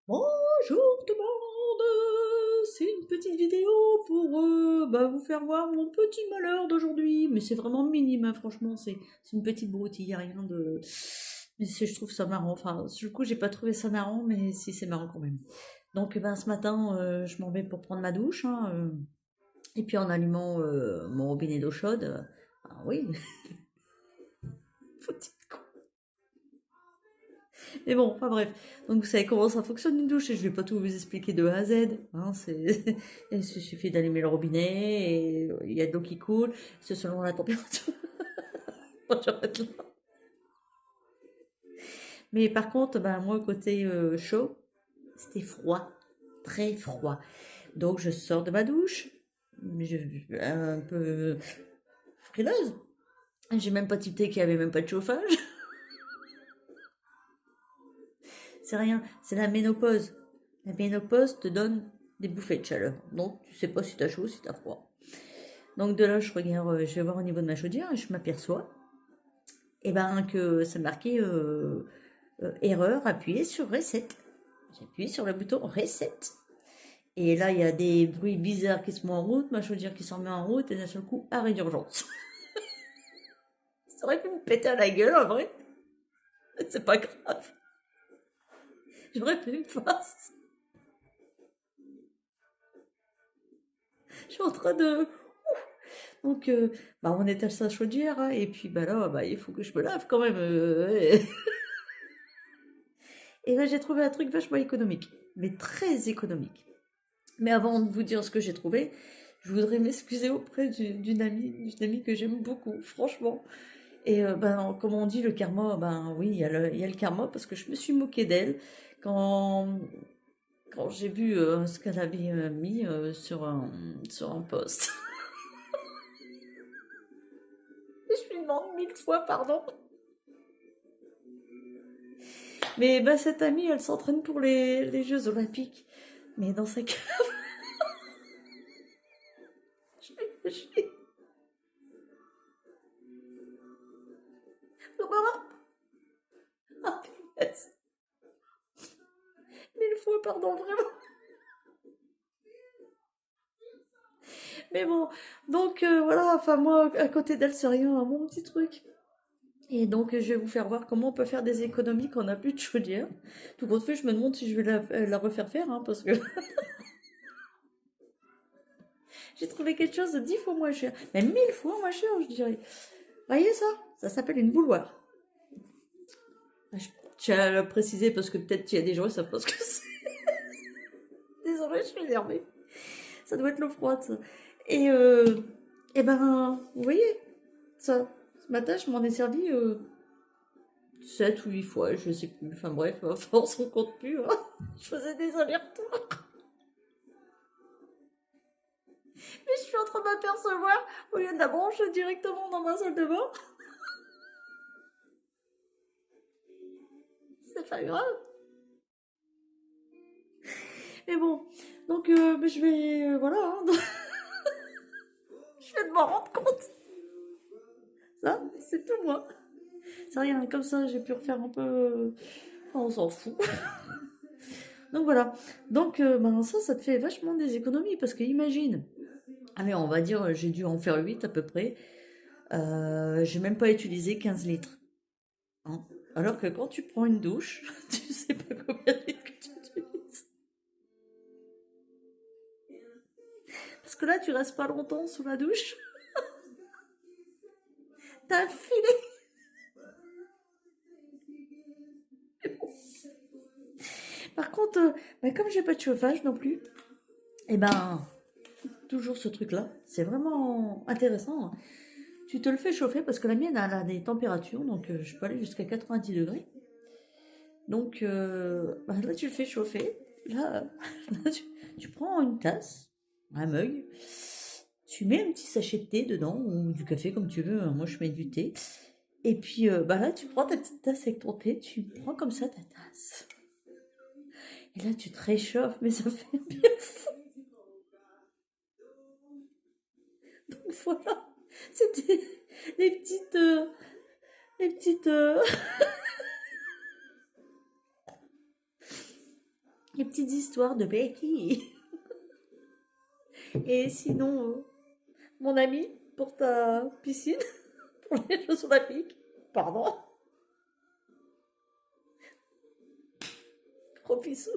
Bonjour tout le monde, c'est une petite vidéo pour vous faire voir mon petit malheur d'aujourd'hui, mais c'est vraiment minime, hein, franchement, c'est une petite broutille, y a rien de... Mais je trouve ça marrant, enfin, du coup j'ai pas trouvé ça marrant, mais si c'est marrant quand même. Donc ce matin, je m'en vais pour prendre ma douche, hein, et puis en allumant mon robinet d'eau chaude, ah oui, faut-il Mais bon, enfin bref. Donc vous savez comment ça fonctionne une douche et je vais pas tout vous expliquer de A à Z. Hein, il suffit d'allumer le robinet et il y a de l'eau qui coule. C'est selon la température. Bon, j'arrête là. Mais par contre, moi côté chaud, c'était froid, très froid. Donc je sors de ma douche, un peu frileuse. J'ai même pas tilté qu'il y avait même pas de chauffage. C'est rien, c'est la ménopause. La ménopause te donne des bouffées de chaleur. Donc tu sais pas si t'as chaud ou si t'as froid. Donc de là, je regarde, je vais voir au niveau de ma chaudière et je m'aperçois que c'est marqué erreur, appuyez sur reset. J'ai appuyé sur le bouton reset. Et là, il y a des bruits bizarres qui se mettent en route, ma chaudière qui s'en met en route, et d'un seul coup, arrêt d'urgence. Ça aurait pu me péter à la gueule, en vrai. C'est pas grave. J'aurais fait une face. Je suis en train de... Donc, on étale sa chaudière, hein, et puis là, il faut que je me lave quand même. Et là, j'ai trouvé un truc vachement économique, mais très économique. Mais avant de vous dire ce que j'ai trouvé, je voudrais m'excuser auprès d'une amie que j'aime beaucoup, franchement. Et comme on dit, le karma, oui, il y a le karma parce que je me suis moquée d'elle quand, quand j'ai vu ce qu'elle avait mis sur un post. Et je lui demande mille fois pardon. Mais cette amie, elle s'entraîne pour les Jeux Olympiques. Mais dans sa cave, je suis... Oh, maman. Ah, punaise. Mille fois pardon, vraiment. Mais bon, donc voilà, enfin moi, à côté d'elle, c'est rien, hein, mon petit truc. Et donc, je vais vous faire voir comment on peut faire des économies quand on n'a plus de chaudière. Tout compte fait, je me demande si je vais la refaire faire, hein, parce que j'ai trouvé quelque chose de 10 fois moins cher. Même 1000 fois moins cher, je dirais. Voyez ça? Ça s'appelle une bouilloire. Je tiens à le préciser parce que peut-être qu'il y a des gens qui savent pas ce que c'est. Désolée, je suis énervée. Ça doit être l'eau froide, ça. Et, euh, vous voyez, ça. Ce matin, je m'en ai servi 7 ou 8 fois, je sais plus. Enfin bref, à force, on compte plus, hein. Je faisais des allers-retours. Mais je suis en train de m'apercevoir, au lieu de la brancher directement dans ma salle de bain, c'est pas grave. Mais bon, donc je vais... voilà, hein. Je vais de m'en rendre compte. Ça, c'est tout moi. C'est rien, comme ça j'ai pu refaire un peu... on s'en fout. Donc voilà. Donc ça te fait vachement des économies, parce que imagine... Allez, on va dire, j'ai dû en faire 8 à peu près. J'ai même pas utilisé 15 litres. Hein. Alors que quand tu prends une douche, tu sais pas combien de litres que tu utilises. Parce que là, tu restes pas longtemps sous la douche. T'as un filet. Par contre, comme j'ai pas de chauffage non plus, et toujours ce truc-là, c'est vraiment intéressant. Tu te le fais chauffer parce que la mienne elle a des températures, donc je peux aller jusqu'à 90 degrés. Donc là, tu le fais chauffer. Là, là, tu prends une tasse, un mug, tu mets un petit sachet de thé dedans, ou du café comme tu veux. Moi, je mets du thé. Et puis là, tu prends ta petite tasse avec ton thé, tu prends comme ça ta tasse. Et là, tu te réchauffes, mais ça fait bien fou. Donc voilà, c'était les petites, les petites, Les petites histoires de Becky. Et sinon, mon ami, pour ta piscine, pour les Jeux Olympiques, pardon, gros bisous.